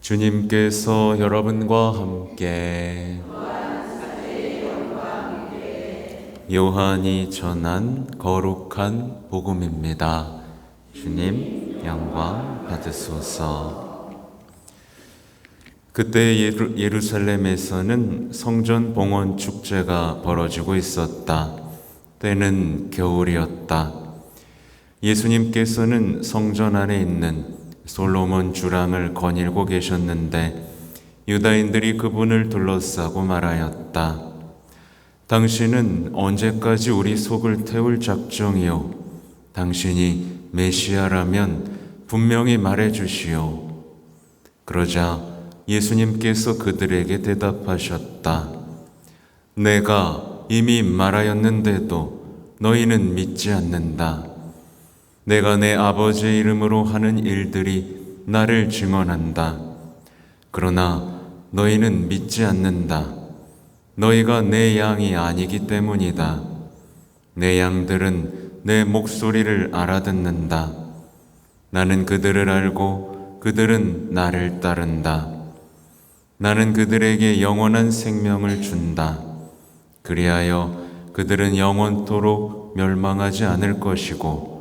주님께서 여러분과 함께 요한이 전한 거룩한 복음입니다. 주님 영광 받으소서. 그때 예루살렘에서는 성전 봉헌 축제가 벌어지고 있었다. 때는 겨울이었다. 예수님께서는 성전 안에 있는 솔로몬 주랑을 거닐고 계셨는데 유다인들이 그분을 둘러싸고 말하였다. 당신은 언제까지 우리 속을 태울 작정이요? 당신이 메시아라면 분명히 말해주시오. 그러자 예수님께서 그들에게 대답하셨다. 내가 이미 말하였는데도 너희는 믿지 않는다. 내가 내 아버지의 이름으로 하는 일들이 나를 증언한다. 그러나 너희는 믿지 않는다. 너희가 내 양이 아니기 때문이다. 내 양들은 내 목소리를 알아듣는다. 나는 그들을 알고 그들은 나를 따른다. 나는 그들에게 영원한 생명을 준다. 그리하여 그들은 영원토록 멸망하지 않을 것이고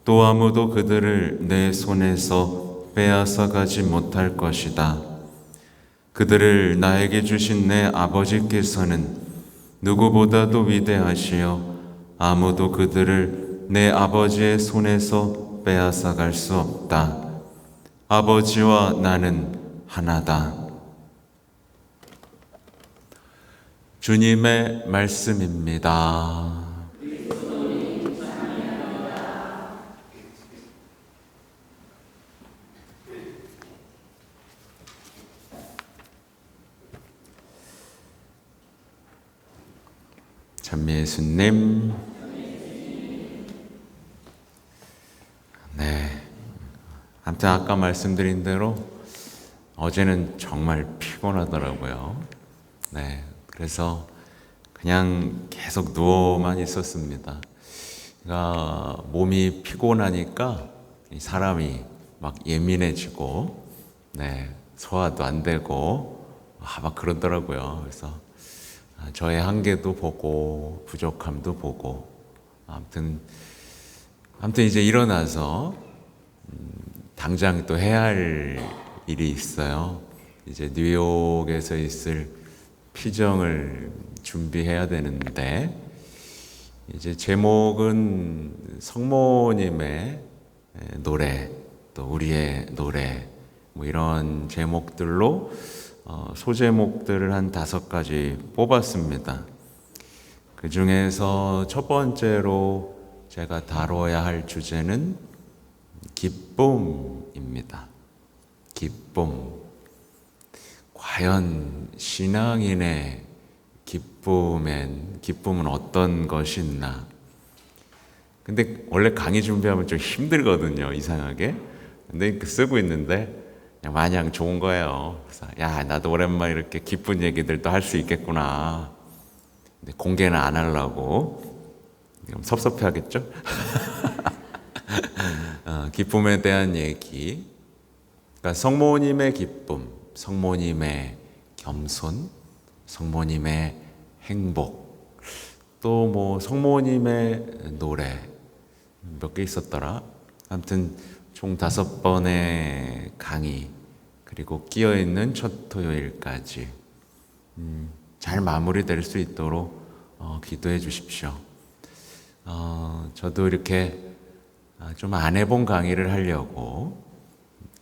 또 아무도 그들을 내 손에서 빼앗아 가지 못할 것이다. 그들을 나에게 주신 내 아버지께서는 누구보다도 위대하시여 아무도 그들을 내 아버지의 손에서 빼앗아 갈 수 없다. 아버지와 나는 하나다. 주님의 말씀입니다. 찬미 예수님. 네. 아무튼 아까 말씀드린 대로 어제는 정말 피곤하더라고요. 네. 그래서 그냥 계속 누워만 있었습니다. 그러니까 몸이 피곤하니까 사람이 막 예민해지고, 네. 소화도 안 되고, 막 그러더라고요. 그래서 저의 한계도 보고 부족함도 보고 아무튼 이제 일어나서 당장 또 해야 할 일이 있어요. 이제 뉴욕에서 있을 피정을 준비해야 되는데 이제 제목은 성모님의 노래 또 우리의 노래 뭐 이런 제목들로 소제목들을 한 5가지 뽑았습니다. 그 중에서 첫 번째로 제가 다뤄야 할 주제는 기쁨입니다. 기쁨. 과연 신앙인의 기쁨은 어떤 것이 있나? 근데 원래 강의 준비하면 좀 힘들거든요, 이상하게. 근데 쓰고 있는데 그냥 마냥 좋은 거예요. 그래서 야, 나도 오랜만에 이렇게 기쁜 얘기들도 할 수 있겠구나. 근데 공개는 안 하려고. 그럼 섭섭해하겠죠? 기쁨에 대한 얘기. 그러니까 성모님의 기쁨, 성모님의 겸손, 성모님의 행복, 또 뭐 성모님의 노래 몇 개 있었더라. 아무튼 총 5번의 강의 그리고 끼어있는 첫 토요일까지 잘 마무리될 수 있도록 기도해 주십시오. 저도 이렇게 좀 안 해본 강의를 하려고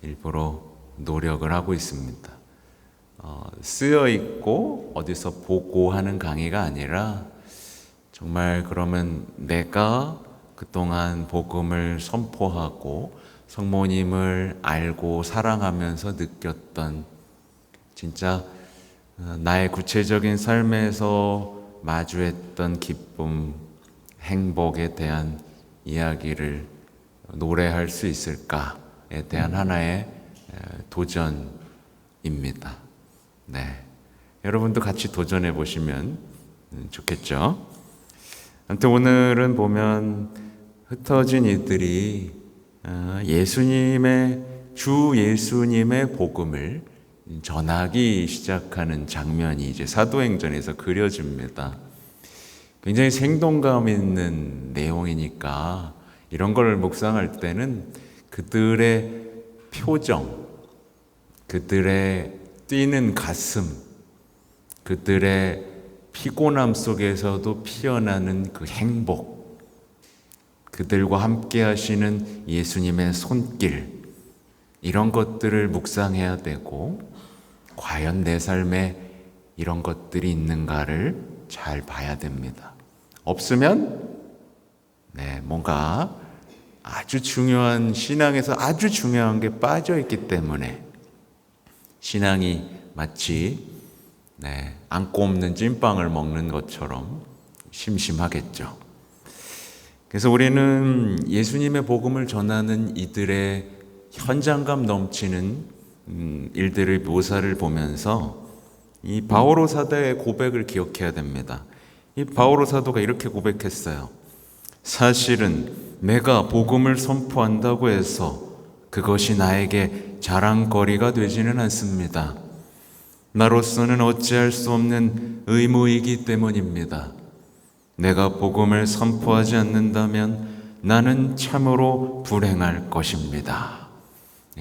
일부러 노력을 하고 있습니다. 쓰여 있고 어디서 보고 하는 강의가 아니라 정말 그러면 내가 그동안 복음을 선포하고 성모님을 알고 사랑하면서 느꼈던 진짜 나의 구체적인 삶에서 마주했던 기쁨, 행복에 대한 이야기를 노래할 수 있을까에 대한 하나의 도전입니다. 네, 여러분도 같이 도전해 보시면 좋겠죠. 아무튼 오늘은 보면 흩어진 이들이 주 예수님의 복음을 전하기 시작하는 장면이 이제 사도행전에서 그려집니다. 굉장히 생동감 있는 내용이니까 이런 걸 묵상할 때는 그들의 표정, 그들의 뛰는 가슴, 그들의 피곤함 속에서도 피어나는 그 행복, 그들과 함께 하시는 예수님의 손길, 이런 것들을 묵상해야 되고, 과연 내 삶에 이런 것들이 있는가를 잘 봐야 됩니다. 없으면 뭔가 아주 중요한, 신앙에서 아주 중요한 게 빠져 있기 때문에 신앙이 마치 안고 없는 찐빵을 먹는 것처럼 심심하겠죠. 그래서 우리는 예수님의 복음을 전하는 이들의 현장감 넘치는 일들의 묘사를 보면서 이 바오로 사도의 고백을 기억해야 됩니다. 이 바오로 사도가 이렇게 고백했어요. 사실은 내가 복음을 선포한다고 해서 그것이 나에게 자랑거리가 되지는 않습니다. 나로서는 어찌할 수 없는 의무이기 때문입니다. 내가 복음을 선포하지 않는다면 나는 참으로 불행할 것입니다.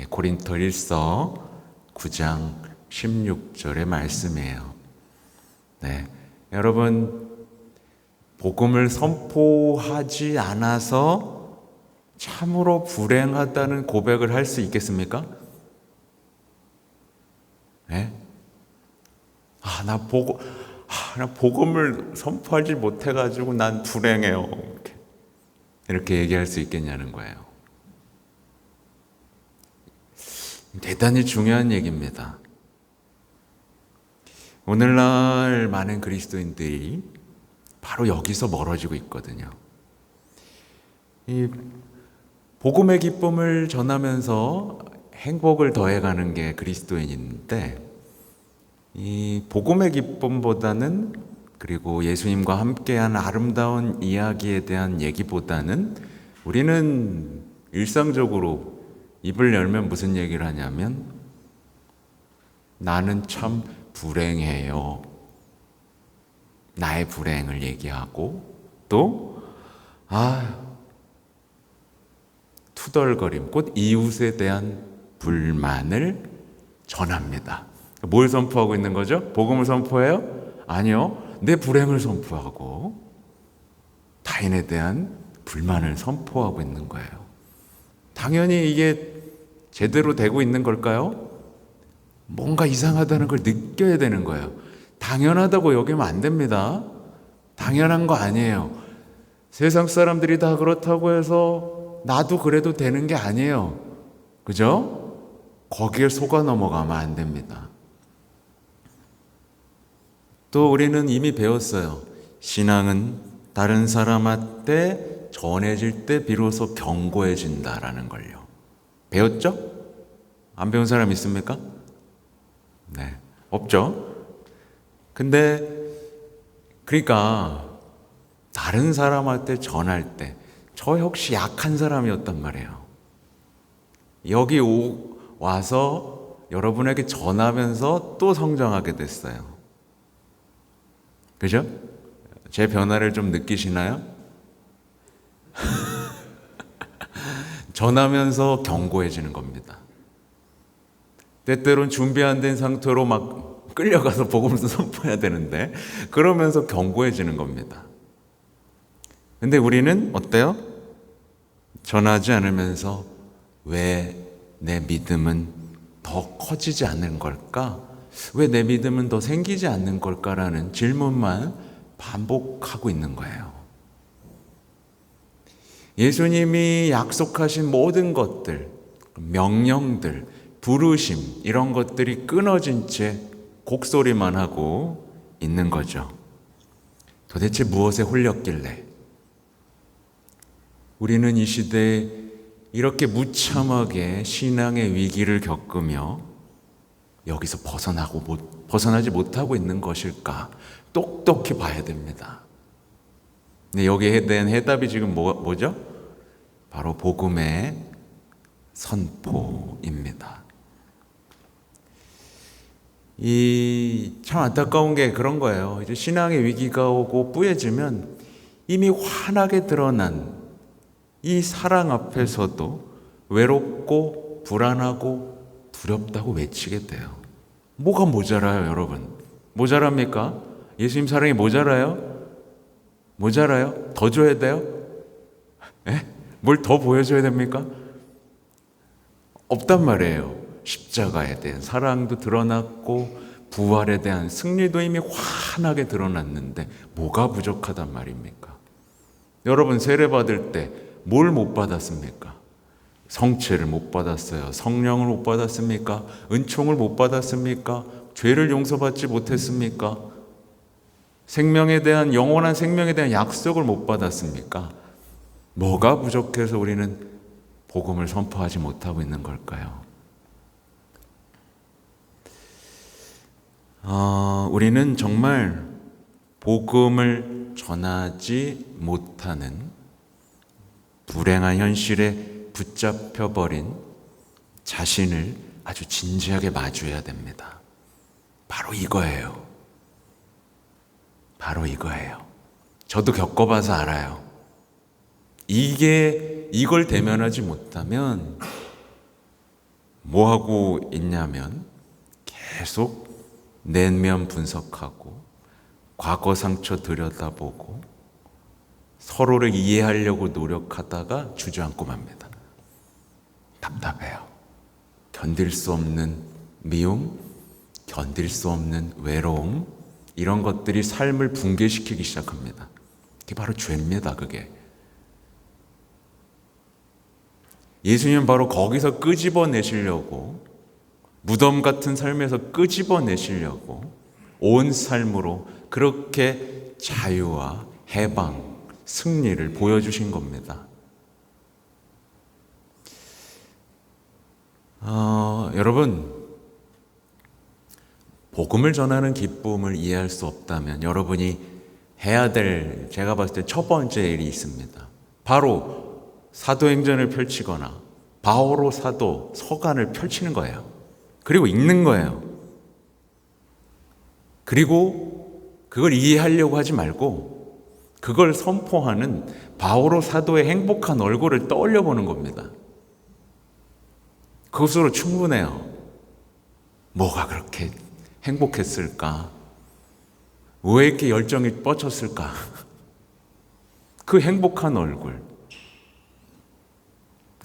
고린토일서 9장 16절의 말씀이에요. 여러분, 복음을 선포하지 않아서 참으로 불행하다는 고백을 할 수 있겠습니까? 나 복음을 선포하지 못해가지고 난 불행해요. 이렇게 얘기할 수 있겠냐는 거예요. 대단히 중요한 얘기입니다. 오늘날 많은 그리스도인들이 바로 여기서 멀어지고 있거든요. 이 복음의 기쁨을 전하면서 행복을 더해가는 게 그리스도인인데, 이 복음의 기쁨보다는, 그리고 예수님과 함께한 아름다운 이야기에 대한 얘기보다는 우리는 일상적으로 입을 열면 무슨 얘기를 하냐면 나는 참 불행해요. 나의 불행을 얘기하고, 또 투덜거림, 곧 이웃에 대한 불만을 전합니다. 뭘 선포하고 있는 거죠? 복음을 선포해요? 아니요. 내 불행을 선포하고 타인에 대한 불만을 선포하고 있는 거예요. 당연히 이게 제대로 되고 있는 걸까요? 뭔가 이상하다는 걸 느껴야 되는 거예요. 당연하다고 여기면 안 됩니다. 당연한 거 아니에요. 세상 사람들이 다 그렇다고 해서 나도 그래도 되는 게 아니에요. 그죠? 거기에 속아 넘어가면 안 됩니다. 또 우리는 이미 배웠어요. 신앙은 다른 사람한테 전해질 때 비로소 견고해진다라는 걸요. 배웠죠? 안 배운 사람 있습니까? 없죠? 근데 그러니까 다른 사람한테 전할 때 저 혹시 약한 사람이었단 말이에요. 여기 와서 여러분에게 전하면서 또 성장하게 됐어요. 그죠? 제 변화를 좀 느끼시나요? 전하면서 견고해지는 겁니다. 때때로는 준비 안 된 상태로 막 끌려가서 복음을 선포해야 되는데 그러면서 견고해지는 겁니다. 근데 우리는 어때요? 전하지 않으면서 왜 내 믿음은 더 커지지 않는 걸까? 왜 내 믿음은 더 생기지 않는 걸까라는 질문만 반복하고 있는 거예요. 예수님이 약속하신 모든 것들, 명령들, 부르심, 이런 것들이 끊어진 채 곡소리만 하고 있는 거죠. 도대체 무엇에 홀렸길래 우리는 이 시대에 이렇게 무참하게 신앙의 위기를 겪으며 여기서 벗어나지 못하고 있는 것일까? 똑똑히 봐야 됩니다. 근데 여기에 대한 해답이 지금 뭐죠? 바로 복음의 선포입니다. 이 참 안타까운 게 그런 거예요. 이제 신앙의 위기가 오고 뿌얘지면 이미 환하게 드러난 이 사랑 앞에서도 외롭고 불안하고 두렵다고 외치게 돼요. 뭐가 모자라요, 여러분? 모자랍니까? 예수님 사랑이 모자라요? 모자라요? 더 줘야 돼요? 에? 뭘 더 보여줘야 됩니까? 없단 말이에요. 십자가에 대한 사랑도 드러났고 부활에 대한 승리도 이미 환하게 드러났는데 뭐가 부족하단 말입니까? 여러분 세례받을 때 뭘 못 받았습니까? 성체를 못 받았어요. 성령을 못 받았습니까? 은총을 못 받았습니까? 죄를 용서받지 못했습니까? 생명에 대한 영원한 생명에 대한 약속을 못 받았습니까? 뭐가 부족해서 우리는 복음을 선포하지 못하고 있는 걸까요? 우리는 정말 복음을 전하지 못하는 불행한 현실에 붙잡혀버린 자신을 아주 진지하게 마주해야 됩니다. 바로 이거예요. 바로 이거예요. 저도 겪어봐서 알아요. 이걸 대면하지 못하면 뭐 하고 있냐면 계속 내면 분석하고 과거 상처 들여다보고 서로를 이해하려고 노력하다가 주저앉고 맙니다. 답답해요. 견딜 수 없는 미움, 견딜 수 없는 외로움, 이런 것들이 삶을 붕괴시키기 시작합니다. 그게 바로 죄입니다, 그게. 예수님은 바로 거기서 끄집어내시려고, 무덤 같은 삶에서 끄집어내시려고 온 삶으로 그렇게 자유와 해방, 승리를 보여주신 겁니다. 여러분, 복음을 전하는 기쁨을 이해할 수 없다면 여러분이 해야 될, 제가 봤을 때 첫 번째 일이 있습니다. 바로 사도행전을 펼치거나 바오로 사도 서간을 펼치는 거예요. 그리고 읽는 거예요. 그리고 그걸 이해하려고 하지 말고 그걸 선포하는 바오로 사도의 행복한 얼굴을 떠올려 보는 겁니다. 그것으로 충분해요. 뭐가 그렇게 행복했을까? 왜 이렇게 열정이 뻗쳤을까? 그 행복한 얼굴.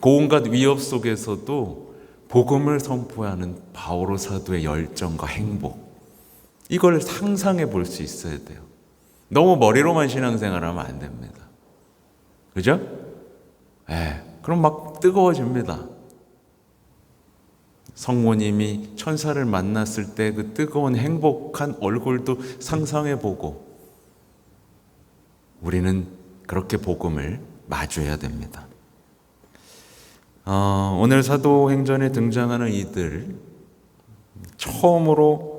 그 온갖 위협 속에서도 복음을 선포하는 바오로 사도의 열정과 행복. 이걸 상상해 볼 수 있어야 돼요. 너무 머리로만 신앙생활하면 안 됩니다. 그죠? 그럼 막 뜨거워집니다. 성모님이 천사를 만났을 때 그 뜨거운 행복한 얼굴도 상상해보고 우리는 그렇게 복음을 마주해야 됩니다. 오늘 사도행전에 등장하는 이들 처음으로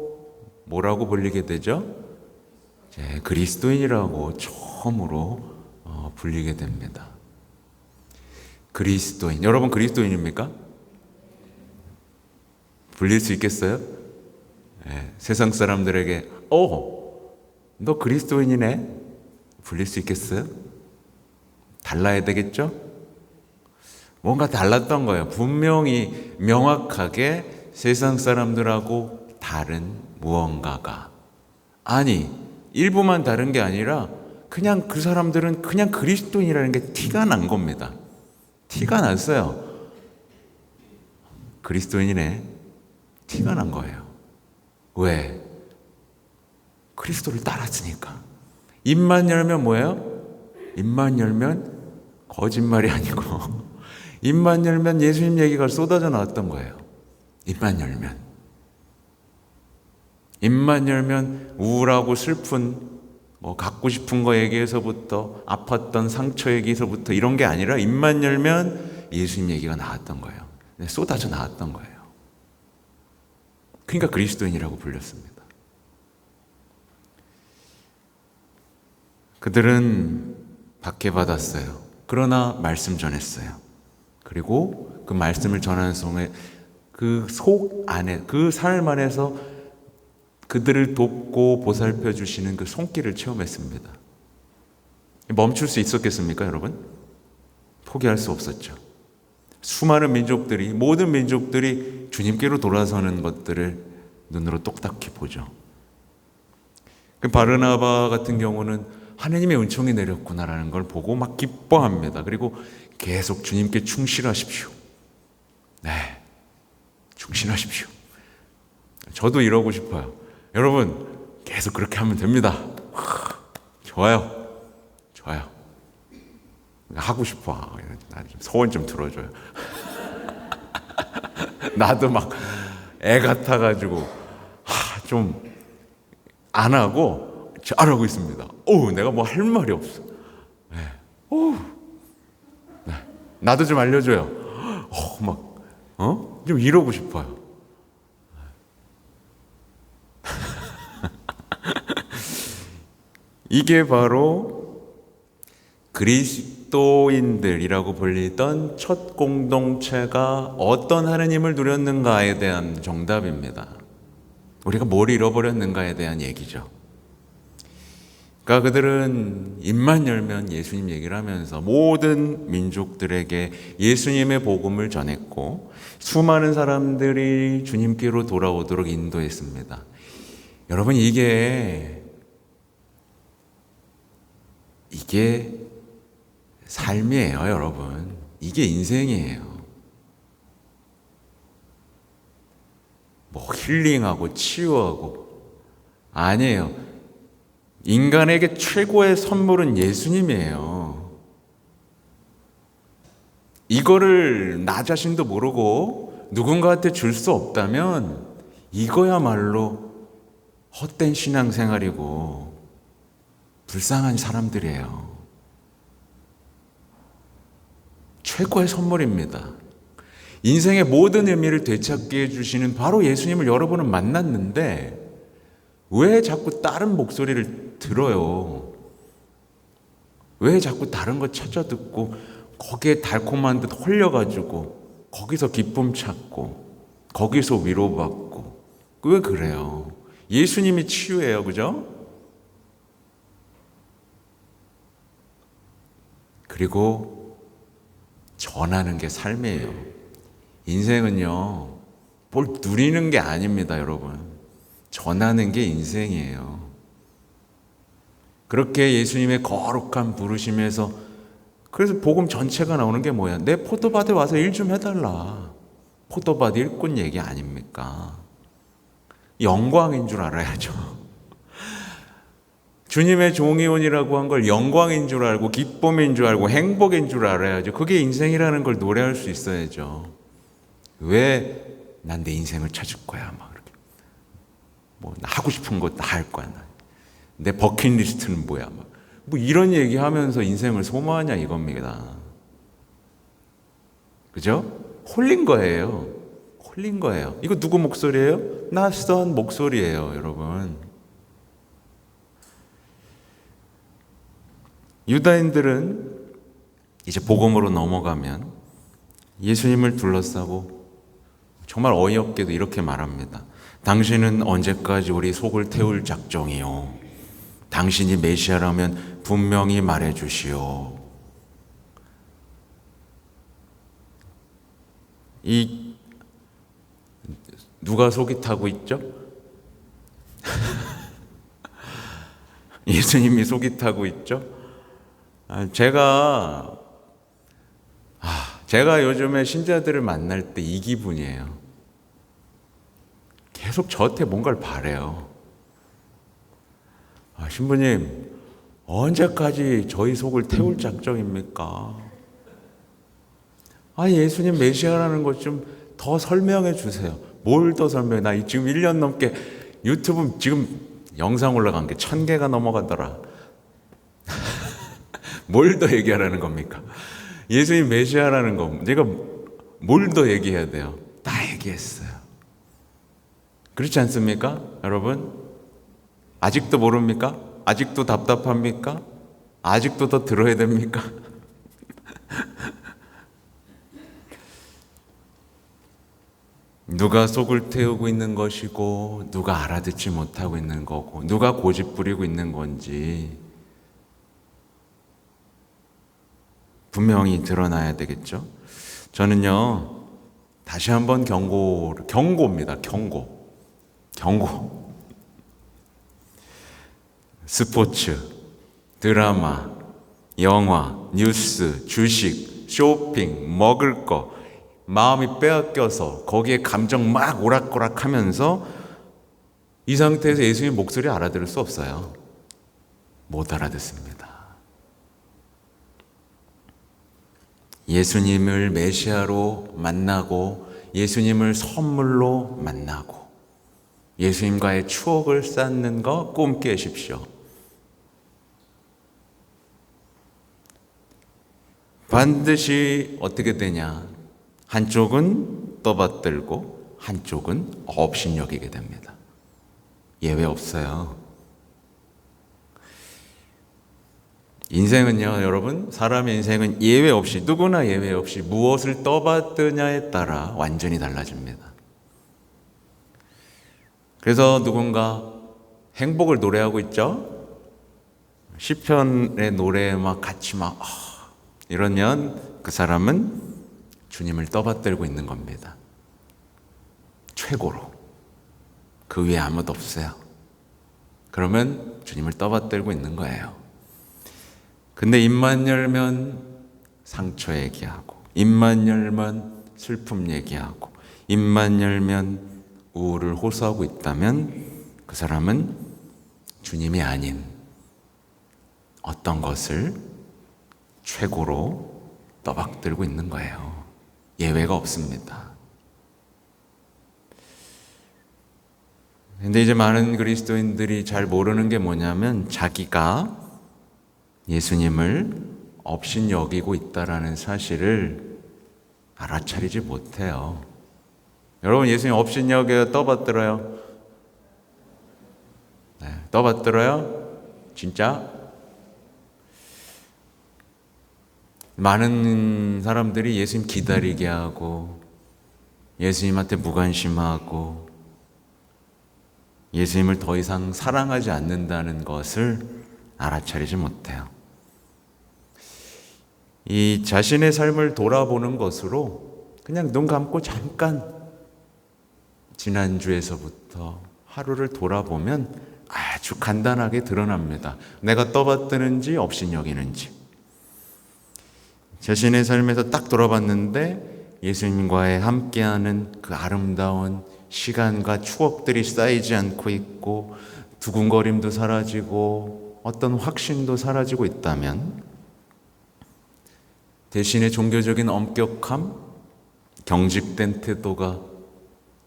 뭐라고 불리게 되죠? 그리스도인이라고 처음으로 불리게 됩니다. 그리스도인. 여러분 그리스도인입니까? 불릴 수 있겠어요? 세상 사람들에게 너 그리스도인이네? 불릴 수 있겠어요? 달라야 되겠죠? 뭔가 달랐던 거예요. 분명히 명확하게 세상 사람들하고 다른 무언가가. 아니, 일부만 다른 게 아니라 그냥 그 사람들은 그냥 그리스도인이라는 게 티가 난 겁니다. 티가 났어요. 그리스도인이네. 티가 난 거예요. 왜? 그리스도를 따랐으니까. 입만 열면 뭐예요? 입만 열면 거짓말이 아니고 입만 열면 예수님 얘기가 쏟아져 나왔던 거예요. 입만 열면 우울하고 슬픈 갖고 싶은 거 얘기에서부터 아팠던 상처 얘기에서부터 이런 게 아니라 입만 열면 예수님 얘기가 나왔던 거예요. 쏟아져 나왔던 거예요. 그러니까 그리스도인이라고 불렸습니다. 그들은 박해받았어요. 그러나 말씀 전했어요. 그리고 그 말씀을 전하는 속에 그 속 안에 그 삶 안에서 그들을 돕고 보살펴 주시는 그 손길을 체험했습니다. 멈출 수 있었겠습니까, 여러분? 포기할 수 없었죠. 수많은 민족들이, 모든 민족들이 주님께로 돌아서는 것들을 눈으로 똑딱히 보죠. 그 바르나바 같은 경우는 하느님의 은총이 내렸구나라는 걸 보고 막 기뻐합니다. 그리고 계속 주님께 충실하십시오. 네, 충실하십시오. 저도 이러고 싶어요. 여러분, 계속 그렇게 하면 됩니다. 좋아요. 좋아요. 하고 싶어. 소원 좀 들어줘요. 나도 막 애 같아가지고 좀 안 하고 잘하고 있습니다. 내가 뭐 할 말이 없어. 네. 네. 나도 좀 알려줘요. 좀 이러고 싶어요. 이게 바로 그리스도인들이라고 불리던 첫 공동체가 어떤 하느님을 누렸는가에 대한 정답입니다. 우리가 뭘 잃어버렸는가에 대한 얘기죠. 그러니까 그들은 입만 열면 예수님 얘기를 하면서 모든 민족들에게 예수님의 복음을 전했고 수많은 사람들이 주님께로 돌아오도록 인도했습니다. 여러분, 이게 삶이에요, 여러분. 이게 인생이에요. 뭐 힐링하고 치유하고 아니에요. 인간에게 최고의 선물은 예수님이에요. 이거를 나 자신도 모르고 누군가한테 줄 수 없다면 이거야말로 헛된 신앙생활이고 불쌍한 사람들이에요. 최고의 선물입니다. 인생의 모든 의미를 되찾게 해주시는 바로 예수님을 여러분은 만났는데 왜 자꾸 다른 목소리를 들어요? 왜 자꾸 다른 거 찾아 듣고 거기에 달콤한 듯 홀려가지고 거기서 기쁨 찾고 거기서 위로받고 왜 그래요? 예수님이 치유해요, 그죠? 그리고 전하는 게 삶이에요. 인생은요, 뭘 누리는 게 아닙니다, 여러분. 전하는 게 인생이에요. 그렇게 예수님의 거룩한 부르심에서, 그래서 복음 전체가 나오는 게 뭐야? 내 포도밭에 와서 일 좀 해달라. 포도밭 일꾼 얘기 아닙니까? 영광인 줄 알아야죠. 주님의 종이온이라고 한 걸 영광인 줄 알고 기쁨인 줄 알고 행복인 줄 알아야죠. 그게 인생이라는 걸 노래할 수 있어야죠. 왜 난 내 인생을 찾을 거야? 막 그렇게. 나 하고 싶은 거 다 할 거야. 내 버킷리스트는 뭐야? 뭐 이런 얘기 하면서 인생을 소모하냐 이겁니다. 그죠? 홀린 거예요. 홀린 거예요. 이거 누구 목소리예요? 낯선 목소리예요, 여러분. 유다인들은 이제 복음으로 넘어가면 예수님을 둘러싸고 정말 어이없게도 이렇게 말합니다. 당신은 언제까지 우리 속을 태울 작정이요? 당신이 메시아라면 분명히 말해주시오. 누가 속이 타고 있죠? 예수님이 속이 타고 있죠? 제가 요즘에 신자들을 만날 때 이 기분이에요. 계속 저한테 뭔가를 바래요. 신부님, 언제까지 저희 속을 태울 작정입니까? 예수님 메시아라는 것 좀 더 설명해 주세요. 뭘 더 설명해? 나 지금 1년 넘게 유튜브 지금 영상 올라간 게 1000개가 넘어가더라. 뭘 더 얘기하라는 겁니까? 예수님 메시아라는 거 내가 뭘 더 얘기해야 돼요? 다 얘기했어요. 그렇지 않습니까? 여러분, 아직도 모릅니까? 아직도 답답합니까? 아직도 더 들어야 됩니까? 누가 속을 태우고 있는 것이고 누가 알아듣지 못하고 있는 거고 누가 고집 부리고 있는 건지 분명히 드러나야 되겠죠. 저는요 다시 한번 경고입니다. 경고. 스포츠, 드라마, 영화, 뉴스, 주식, 쇼핑, 먹을 거 마음이 빼앗겨서 거기에 감정 막 오락가락하면서 이 상태에서 예수님 목소리 알아들을 수 없어요. 못 알아듣습니다. 예수님을 메시아로 만나고 예수님을 선물로 만나고 예수님과의 추억을 쌓는 거 꿈 깨십시오. 반드시 어떻게 되냐? 한쪽은 떠받들고 한쪽은 업신여기게 됩니다. 예외 없어요. 인생은요, 여러분, 사람의 인생은 예외 없이, 누구나 예외 없이 무엇을 떠받드냐에 따라 완전히 달라집니다. 그래서 누군가 행복을 노래하고 있죠? 시편의 노래에 막 같이 막 이러면 그 사람은 주님을 떠받들고 있는 겁니다. 최고로. 그 위에 아무도 없어요. 그러면 주님을 떠받들고 있는 거예요. 근데 입만 열면 상처 얘기하고 입만 열면 슬픔 얘기하고 입만 열면 우울을 호소하고 있다면 그 사람은 주님이 아닌 어떤 것을 최고로 떠받들고 있는 거예요. 예외가 없습니다. 근데 이제 많은 그리스도인들이 잘 모르는 게 뭐냐면 자기가 예수님을 업신여기고 있다라는 사실을 알아차리지 못해요. 여러분 예수님 업신여겨 떠받들어요? 네, 떠받들어요? 진짜? 많은 사람들이 예수님 기다리게 하고 예수님한테 무관심하고 예수님을 더 이상 사랑하지 않는다는 것을 알아차리지 못해요. 이 자신의 삶을 돌아보는 것으로 그냥 눈 감고 잠깐 지난주에서부터 하루를 돌아보면 아주 간단하게 드러납니다. 내가 떠받드는지 업신여기는지. 자신의 삶에서 딱 돌아봤는데 예수님과의 함께하는 그 아름다운 시간과 추억들이 쌓이지 않고 있고 두근거림도 사라지고 어떤 확신도 사라지고 있다면 대신에 종교적인 엄격함, 경직된 태도가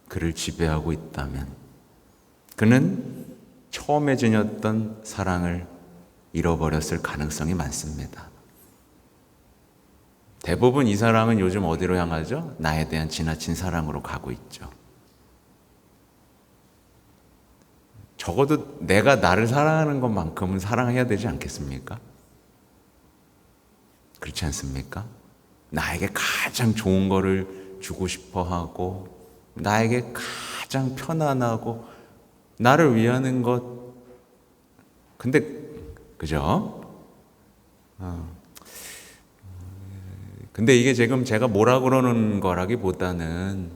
그를 지배하고 있다면 그는 처음에 지녔던 사랑을 잃어버렸을 가능성이 많습니다. 대부분 이 사랑은 요즘 어디로 향하죠? 나에 대한 지나친 사랑으로 가고 있죠. 적어도 내가 나를 사랑하는 것만큼은 사랑해야 되지 않겠습니까? 그렇지 않습니까? 나에게 가장 좋은 거를 주고 싶어 하고 나에게 가장 편안하고 나를 위하는 것. 근데 그죠? 근데 이게 지금 제가 뭐라 그러는 거라기보다는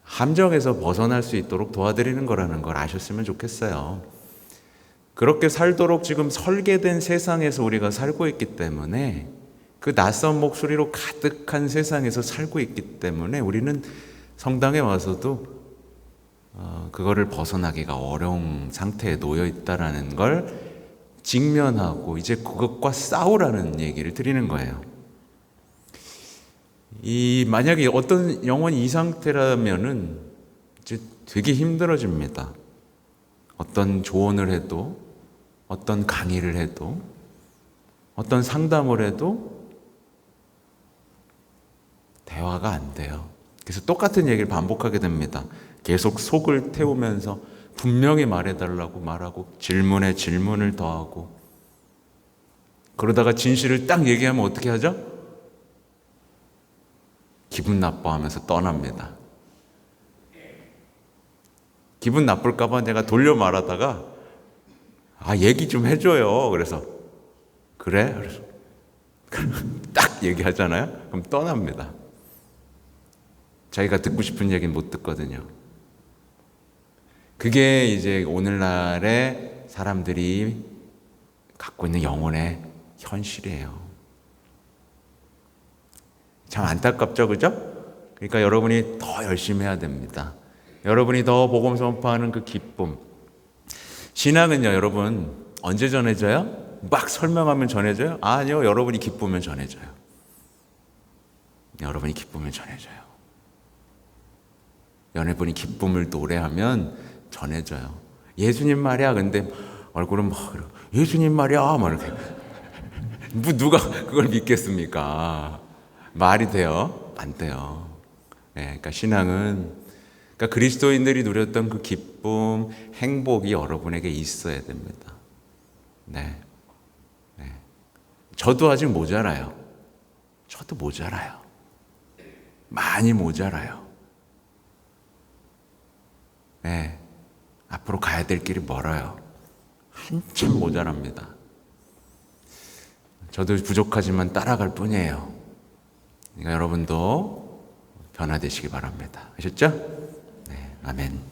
함정에서 벗어날 수 있도록 도와드리는 거라는 걸 아셨으면 좋겠어요. 그렇게 살도록 지금 설계된 세상에서 우리가 살고 있기 때문에 그 낯선 목소리로 가득한 세상에서 살고 있기 때문에 우리는 성당에 와서도 그거를 벗어나기가 어려운 상태에 놓여 있다라는 걸 직면하고 이제 그것과 싸우라는 얘기를 드리는 거예요. 만약에 어떤 영혼이 이 상태라면은 이제 되게 힘들어집니다. 어떤 조언을 해도, 어떤 강의를 해도, 어떤 상담을 해도 대화가 안 돼요. 그래서 똑같은 얘기를 반복하게 됩니다. 계속 속을 태우면서 분명히 말해달라고 말하고 질문에 질문을 더하고 그러다가 진실을 딱 얘기하면 어떻게 하죠? 기분 나빠하면서 떠납니다. 기분 나쁠까봐 내가 돌려 말하다가 얘기 좀 해줘요. 그래서 그래? 그래서 딱 얘기하잖아요. 그럼 떠납니다. 자기가 듣고 싶은 얘기는 못 듣거든요. 그게 이제 오늘날의 사람들이 갖고 있는 영혼의 현실이에요. 참 안타깝죠, 그죠? 그러니까 여러분이 더 열심히 해야 됩니다. 여러분이 더 복음 선포하는 그 기쁨. 신앙은요, 여러분 언제 전해져요? 막 설명하면 전해져요? 아니요, 여러분이 기쁘면 전해져요. 여러분이 기쁘면 전해져요. 여러분이 기쁨을 노래하면 전해져요. 예수님 말이야. 근데 얼굴은 막 예수님 말이야. 막 이렇게. 누가 그걸 믿겠습니까? 말이 돼요? 안 돼요. 네, 그러니까 신앙은 그러니까 그리스도인들이 누렸던 그 기쁨, 행복이 여러분에게 있어야 됩니다. 네. 네. 저도 아직 모자라요. 저도 모자라요. 많이 모자라요. 네. 앞으로 가야 될 길이 멀어요. 한참 모자랍니다. 저도 부족하지만 따라갈 뿐이에요. 그러니까 여러분도 변화되시기 바랍니다. 아셨죠? 네, 아멘.